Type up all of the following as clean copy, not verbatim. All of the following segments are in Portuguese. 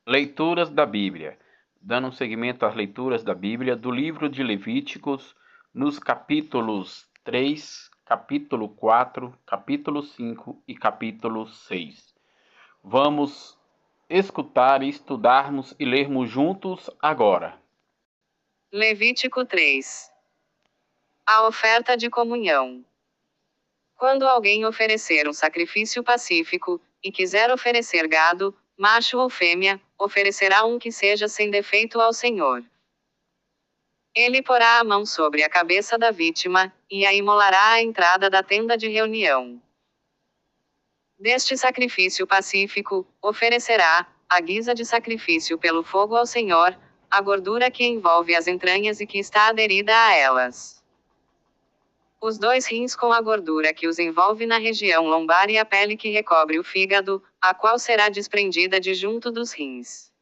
Leituras da Bíblia. Dando seguimento às leituras da Bíblia do livro de Levíticos, nos capítulos 3, capítulo 4, capítulo 5 e capítulo 6. Vamos escutar, estudarmos e lermos juntos agora. Levítico 3. A oferta de comunhão. Quando alguém oferecer um sacrifício pacífico, e quiser oferecer gado, macho ou fêmea, oferecerá um que seja sem defeito ao Senhor. Ele porá a mão sobre a cabeça da vítima, e a imolará à entrada da tenda de reunião. Deste sacrifício pacífico, oferecerá, à guisa de sacrifício pelo fogo ao Senhor, a gordura que envolve as entranhas e que está aderida a elas. Os 2 rins com a gordura que os envolve na região lombar e a pele que recobre o fígado, a qual será desprendida de junto dos rins.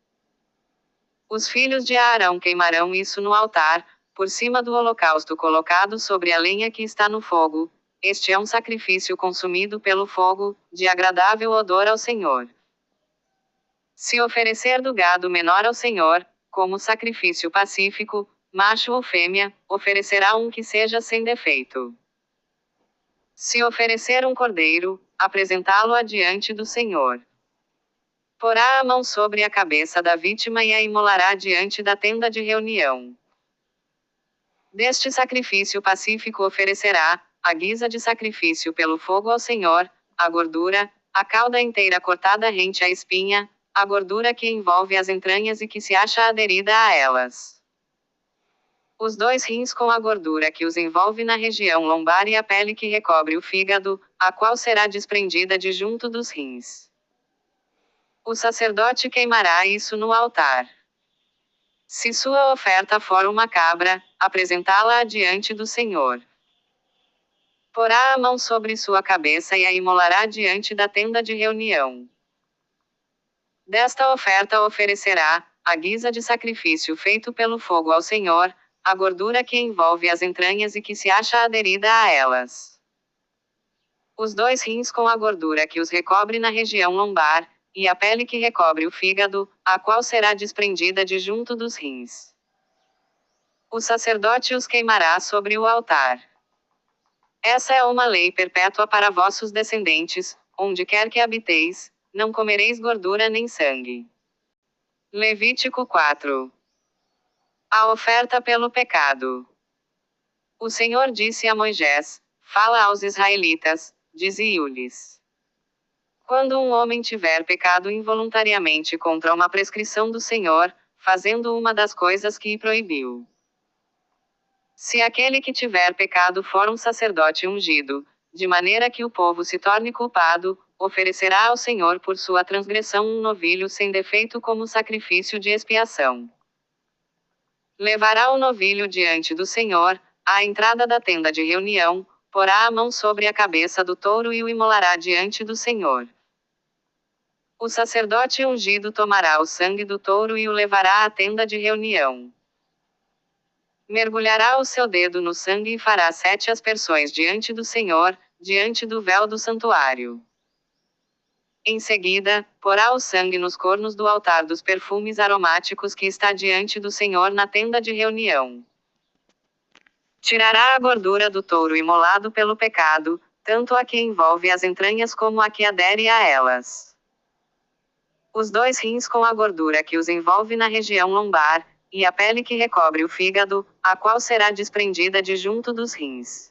Os filhos de Arão queimarão isso no altar, por cima do holocausto colocado sobre a lenha que está no fogo. Este é um sacrifício consumido pelo fogo, de agradável odor ao Senhor. Se oferecer do gado menor ao Senhor, como sacrifício pacífico, macho ou fêmea, oferecerá um que seja sem defeito. Se oferecer um cordeiro, apresentá-lo adiante do Senhor. Porá a mão sobre a cabeça da vítima e a imolará diante da tenda de reunião. Deste sacrifício pacífico oferecerá, à guisa de sacrifício pelo fogo ao Senhor, a gordura, a cauda inteira cortada rente à espinha, a gordura que envolve as entranhas e que se acha aderida a elas. Os 2 rins com a gordura que os envolve na região lombar e a pele que recobre o fígado, a qual será desprendida de junto dos rins. O sacerdote queimará isso no altar. Se sua oferta for uma cabra, apresentá-la adiante do Senhor. Porá a mão sobre sua cabeça e a imolará diante da tenda de reunião. Desta oferta oferecerá, à guisa de sacrifício feito pelo fogo ao Senhor, a gordura que envolve as entranhas e que se acha aderida a elas. Os 2 rins com a gordura que os recobre na região lombar, e a pele que recobre o fígado, a qual será desprendida de junto dos rins. O sacerdote os queimará sobre o altar. Essa é uma lei perpétua para vossos descendentes, onde quer que habiteis, não comereis gordura nem sangue. Levítico 4. A oferta pelo pecado. O Senhor disse a Moisés: Fala aos israelitas, dize-lhes: Quando um homem tiver pecado involuntariamente contra uma prescrição do Senhor, fazendo uma das coisas que proibiu. Se aquele que tiver pecado for um sacerdote ungido, de maneira que o povo se torne culpado, oferecerá ao Senhor por sua transgressão um novilho sem defeito como sacrifício de expiação. Levará o novilho diante do Senhor, à entrada da tenda de reunião, porá a mão sobre a cabeça do touro e o imolará diante do Senhor. O sacerdote ungido tomará o sangue do touro e o levará à tenda de reunião. Mergulhará o seu dedo no sangue e fará 7 aspersões diante do Senhor, diante do véu do santuário. Em seguida, porá o sangue nos cornos do altar dos perfumes aromáticos que está diante do Senhor na tenda de reunião. Tirará a gordura do touro imolado pelo pecado, tanto a que envolve as entranhas como a que adere a elas. Os 2 rins com a gordura que os envolve na região lombar, e a pele que recobre o fígado, a qual será desprendida de junto dos rins.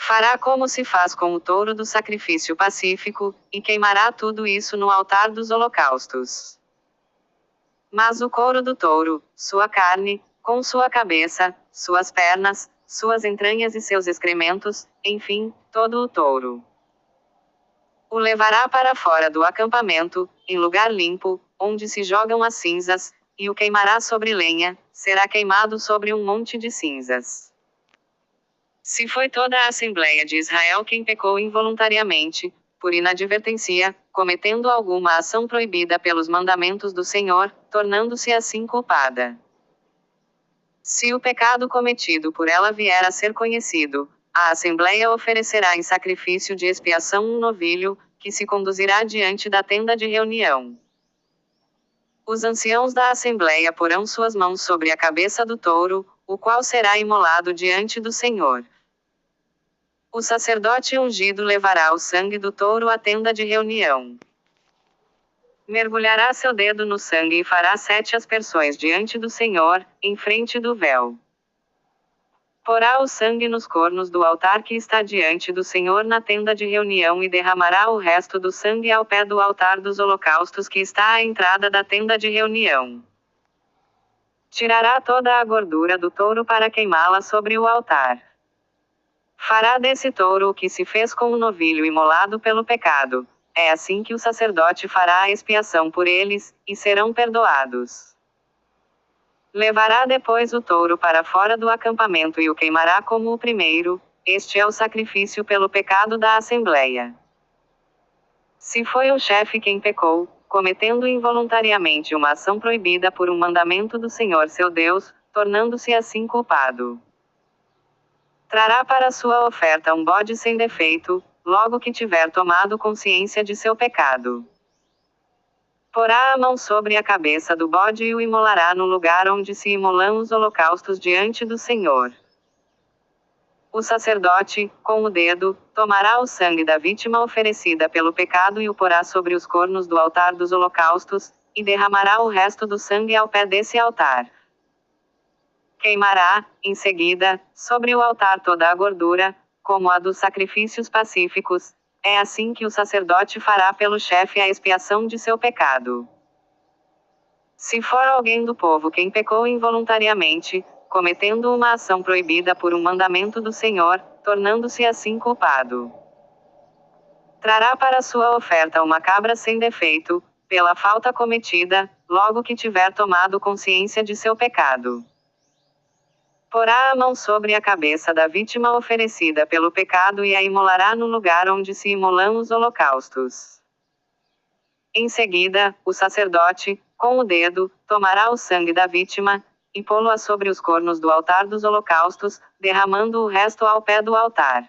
Fará como se faz com o touro do sacrifício pacífico, e queimará tudo isso no altar dos holocaustos. Mas o couro do touro, sua carne, com sua cabeça, suas pernas, suas entranhas e seus excrementos, enfim, todo o touro. O levará para fora do acampamento, em lugar limpo, onde se jogam as cinzas, e o queimará sobre lenha, será queimado sobre um monte de cinzas. Se foi toda a Assembleia de Israel quem pecou involuntariamente, por inadvertência, cometendo alguma ação proibida pelos mandamentos do Senhor, tornando-se assim culpada. Se o pecado cometido por ela vier a ser conhecido, a Assembleia oferecerá em sacrifício de expiação um novilho, que se conduzirá diante da tenda de reunião. Os anciãos da Assembleia porão suas mãos sobre a cabeça do touro, o qual será imolado diante do Senhor. O sacerdote ungido levará o sangue do touro à tenda de reunião. Mergulhará seu dedo no sangue e fará 7 aspersões diante do Senhor, em frente do véu. Porá o sangue nos cornos do altar que está diante do Senhor na tenda de reunião e derramará o resto do sangue ao pé do altar dos holocaustos que está à entrada da tenda de reunião. Tirará toda a gordura do touro para queimá-la sobre o altar. Fará desse touro o que se fez com o novilho imolado pelo pecado. É assim que o sacerdote fará a expiação por eles, e serão perdoados. Levará depois o touro para fora do acampamento e o queimará como o primeiro. Este é o sacrifício pelo pecado da Assembleia. Se foi o chefe quem pecou, cometendo involuntariamente uma ação proibida por um mandamento do Senhor seu Deus, tornando-se assim culpado, trará para sua oferta um bode sem defeito, logo que tiver tomado consciência de seu pecado. Porá a mão sobre a cabeça do bode e o imolará no lugar onde se imolam os holocaustos diante do Senhor. O sacerdote, com o dedo, tomará o sangue da vítima oferecida pelo pecado e o porá sobre os cornos do altar dos holocaustos, e derramará o resto do sangue ao pé desse altar. Queimará, em seguida, sobre o altar toda a gordura, como a dos sacrifícios pacíficos. É assim que o sacerdote fará pelo chefe a expiação de seu pecado. Se for alguém do povo quem pecou involuntariamente, cometendo uma ação proibida por um mandamento do Senhor, tornando-se assim culpado, trará para sua oferta uma cabra sem defeito, pela falta cometida, logo que tiver tomado consciência de seu pecado. Porá a mão sobre a cabeça da vítima oferecida pelo pecado e a imolará no lugar onde se imolam os holocaustos. Em seguida, o sacerdote, com o dedo, tomará o sangue da vítima, e pô-lo sobre os cornos do altar dos holocaustos, derramando o resto ao pé do altar.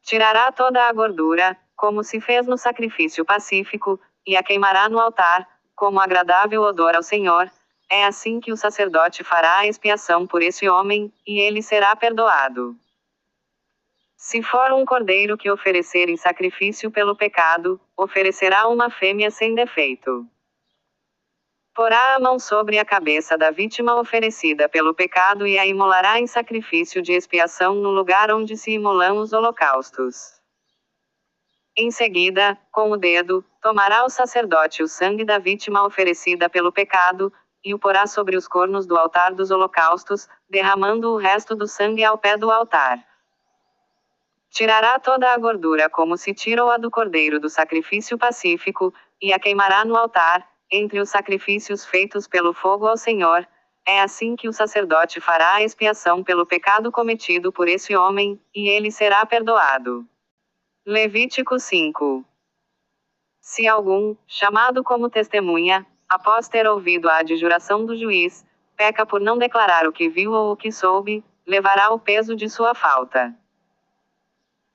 Tirará toda a gordura, como se fez no sacrifício pacífico, e a queimará no altar, como agradável odor ao Senhor. É assim que o sacerdote fará a expiação por esse homem, e ele será perdoado. Se for um cordeiro que oferecer em sacrifício pelo pecado, oferecerá uma fêmea sem defeito. Porá a mão sobre a cabeça da vítima oferecida pelo pecado e a imolará em sacrifício de expiação no lugar onde se imolam os holocaustos. Em seguida, com o dedo, tomará o sacerdote o sangue da vítima oferecida pelo pecado, e o porá sobre os cornos do altar dos holocaustos, derramando o resto do sangue ao pé do altar. Tirará toda a gordura como se tirou a do cordeiro do sacrifício pacífico, e a queimará no altar, entre os sacrifícios feitos pelo fogo ao Senhor. É assim que o sacerdote fará a expiação pelo pecado cometido por esse homem, e ele será perdoado. Levítico 5. Se algum, chamado como testemunha, após ter ouvido a adjuração do juiz, peca por não declarar o que viu ou o que soube, levará o peso de sua falta.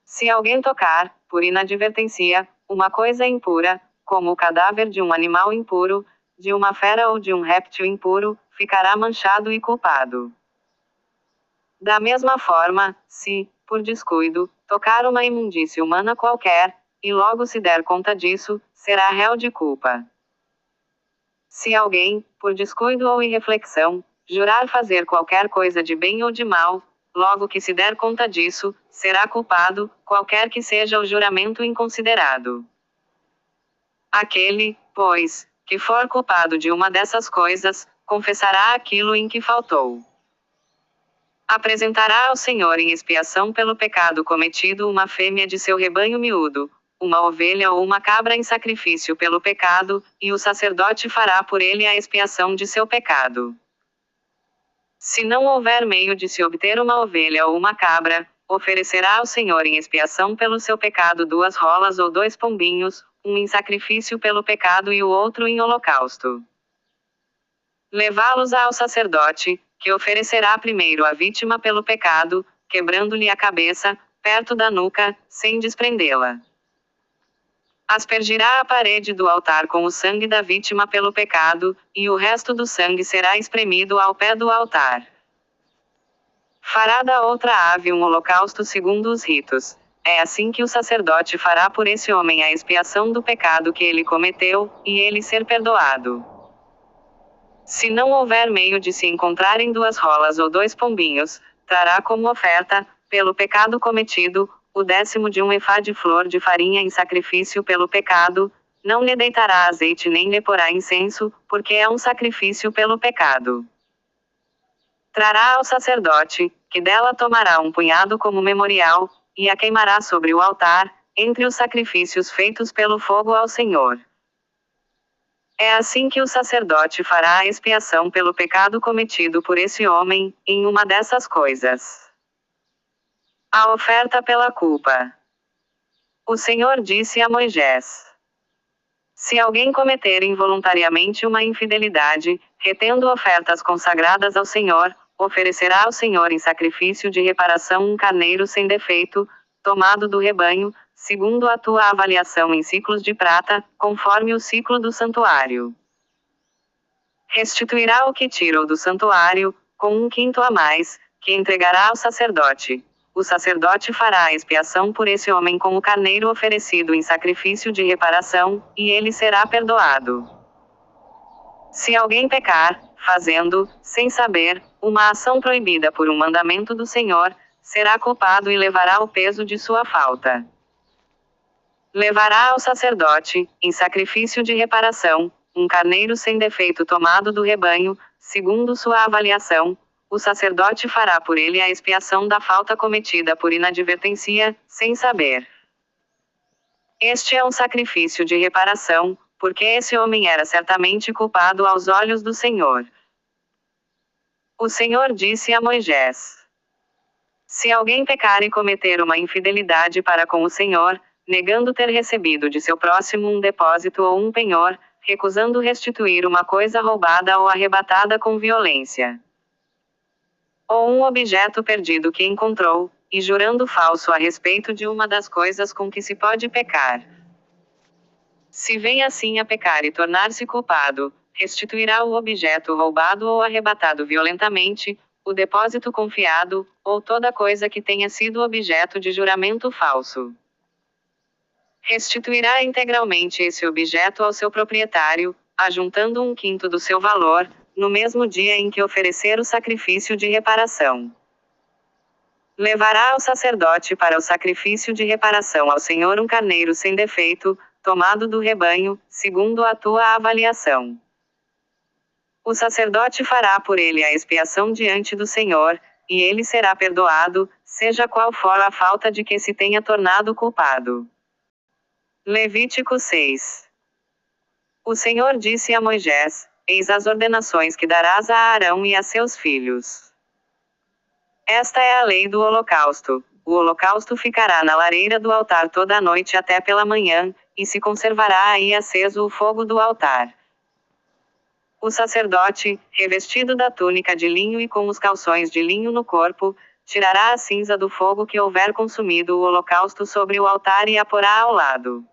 Se alguém tocar, por inadvertência, uma coisa impura, como o cadáver de um animal impuro, de uma fera ou de um réptil impuro, ficará manchado e culpado. Da mesma forma, se, por descuido, tocar uma imundície humana qualquer, e logo se der conta disso, será réu de culpa. Se alguém, por descuido ou irreflexão, jurar fazer qualquer coisa de bem ou de mal, logo que se der conta disso, será culpado, qualquer que seja o juramento inconsiderado. Aquele, pois, que for culpado de uma dessas coisas, confessará aquilo em que faltou. Apresentará ao Senhor em expiação pelo pecado cometido uma fêmea de seu rebanho miúdo, uma ovelha ou uma cabra em sacrifício pelo pecado, e o sacerdote fará por ele a expiação de seu pecado. Se não houver meio de se obter uma ovelha ou uma cabra, oferecerá ao Senhor em expiação pelo seu pecado 2 rolas ou 2 pombinhos, um em sacrifício pelo pecado e o outro em holocausto. Levá-los ao sacerdote, que oferecerá primeiro a vítima pelo pecado, quebrando-lhe a cabeça, perto da nuca, sem desprendê-la. Aspergirá a parede do altar com o sangue da vítima pelo pecado, e o resto do sangue será espremido ao pé do altar. Fará da outra ave um holocausto segundo os ritos. É assim que o sacerdote fará por esse homem a expiação do pecado que ele cometeu, e ele ser perdoado. Se não houver meio de se encontrarem 2 rolas ou 2 pombinhos, trará como oferta, pelo pecado cometido, o 10º de um efá de flor de farinha em sacrifício pelo pecado. Não lhe deitará azeite nem lhe porá incenso, porque é um sacrifício pelo pecado. Trará ao sacerdote, que dela tomará um punhado como memorial, e a queimará sobre o altar, entre os sacrifícios feitos pelo fogo ao Senhor. É assim que o sacerdote fará a expiação pelo pecado cometido por esse homem, em uma dessas coisas. A oferta pela culpa. O Senhor disse a Moisés: se alguém cometer involuntariamente uma infidelidade, retendo ofertas consagradas ao Senhor, oferecerá ao Senhor em sacrifício de reparação um carneiro sem defeito, tomado do rebanho, segundo a tua avaliação em ciclos de prata, conforme o ciclo do santuário. Restituirá o que tirou do santuário, com 1/5 a mais, que entregará ao sacerdote. O sacerdote fará a expiação por esse homem com o carneiro oferecido em sacrifício de reparação, e ele será perdoado. Se alguém pecar, fazendo, sem saber, uma ação proibida por um mandamento do Senhor, será culpado e levará o peso de sua falta. Levará ao sacerdote, em sacrifício de reparação, um carneiro sem defeito tomado do rebanho, segundo sua avaliação. O sacerdote fará por ele a expiação da falta cometida por inadvertência, sem saber. Este é um sacrifício de reparação, porque esse homem era certamente culpado aos olhos do Senhor. O Senhor disse a Moisés: se alguém pecar e cometer uma infidelidade para com o Senhor, negando ter recebido de seu próximo um depósito ou um penhor, recusando restituir uma coisa roubada ou arrebatada com violência, ou um objeto perdido que encontrou, e jurando falso a respeito de uma das coisas com que se pode pecar. Se vem assim a pecar e tornar-se culpado, restituirá o objeto roubado ou arrebatado violentamente, o depósito confiado, ou toda coisa que tenha sido objeto de juramento falso. Restituirá integralmente esse objeto ao seu proprietário, ajuntando 1/5 do seu valor, no mesmo dia em que oferecer o sacrifício de reparação. Levará ao sacerdote para o sacrifício de reparação ao Senhor um carneiro sem defeito, tomado do rebanho, segundo a tua avaliação. O sacerdote fará por ele a expiação diante do Senhor, e ele será perdoado, seja qual for a falta de que se tenha tornado culpado. Levítico 6. O Senhor disse a Moisés: eis as ordenações que darás a Arão e a seus filhos. Esta é a lei do holocausto. O holocausto ficará na lareira do altar toda a noite até pela manhã, e se conservará aí aceso o fogo do altar. O sacerdote, revestido da túnica de linho e com os calções de linho no corpo, tirará a cinza do fogo que houver consumido o holocausto sobre o altar e a porá ao lado.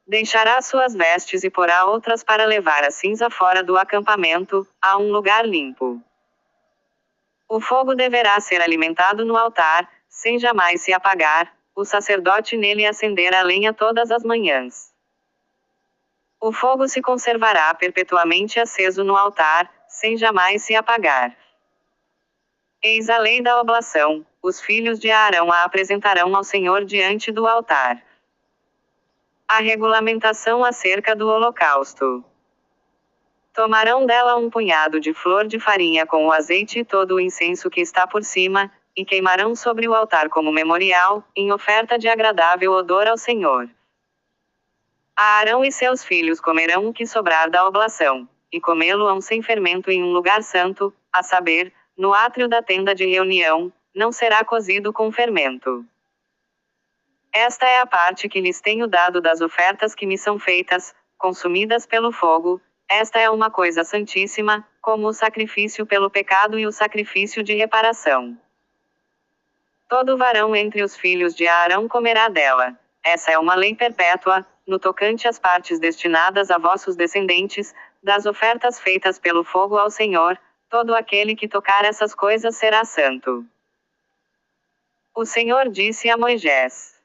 Deixará suas vestes e porá outras para levar a cinza fora do acampamento, a um lugar limpo. O fogo deverá ser alimentado no altar, sem jamais se apagar, o sacerdote nele acender a lenha todas as manhãs. O fogo se conservará perpetuamente aceso no altar, sem jamais se apagar. Eis a lei da oblação: os filhos de Arão a apresentarão ao Senhor diante do altar. A regulamentação acerca do holocausto. Tomarão dela um punhado de flor de farinha com o azeite e todo o incenso que está por cima, e queimarão sobre o altar como memorial, em oferta de agradável odor ao Senhor. Arão e seus filhos comerão o que sobrar da oblação, e comê-lo-ão sem fermento em um lugar santo, a saber, no átrio da tenda de reunião, não será cozido com fermento. Esta é a parte que lhes tenho dado das ofertas que me são feitas, consumidas pelo fogo. Esta é uma coisa santíssima, como o sacrifício pelo pecado e o sacrifício de reparação. Todo varão entre os filhos de Arão comerá dela. essa é uma lei perpétua, no tocante às partes destinadas a vossos descendentes, das ofertas feitas pelo fogo ao Senhor, todo aquele que tocar essas coisas será santo. O Senhor disse a Moisés: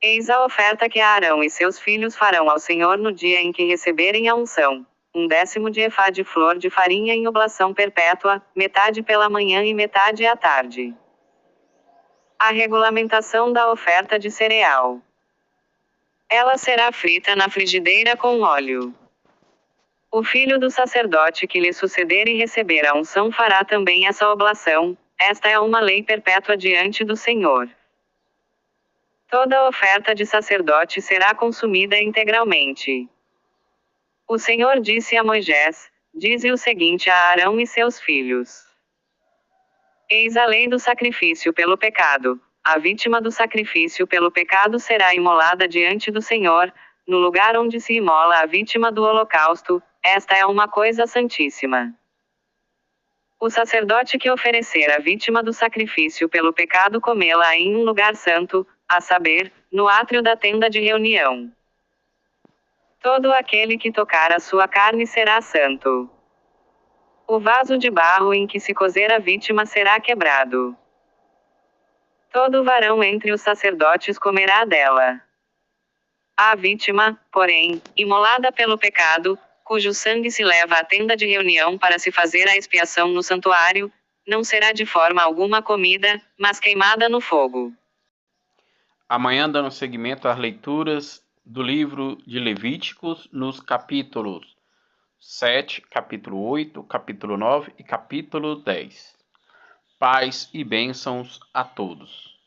Eis a oferta que Arão e seus filhos farão ao Senhor no dia em que receberem a unção: 1/10 de efá de flor de farinha em oblação perpétua, metade pela manhã e metade à tarde. A regulamentação da oferta de cereal. Ela será frita na frigideira com óleo. O filho do sacerdote que lhe suceder e receber a unção fará também essa oblação. Esta é uma lei perpétua diante do Senhor. Toda oferta de sacerdote será consumida integralmente. O Senhor disse a Moisés: Dize o seguinte a Arão e seus filhos: Eis a lei do sacrifício pelo pecado. A vítima do sacrifício pelo pecado será imolada diante do Senhor, no lugar onde se imola a vítima do holocausto. Esta é uma coisa santíssima. O sacerdote que oferecer a vítima do sacrifício pelo pecado comê-la em um lugar santo, a saber, no átrio da tenda de reunião. Todo aquele que tocar a sua carne será santo. O vaso de barro em que se cozer a vítima será quebrado. Todo varão entre os sacerdotes comerá dela. A vítima, porém, imolada pelo pecado, cujo sangue se leva à tenda de reunião para se fazer a expiação no santuário, não será de forma alguma comida, mas queimada no fogo. Amanhã, dando seguimento às leituras do livro de Levíticos, nos capítulos 7, capítulo 8, capítulo 9 e capítulo 10. Paz e bênçãos a todos.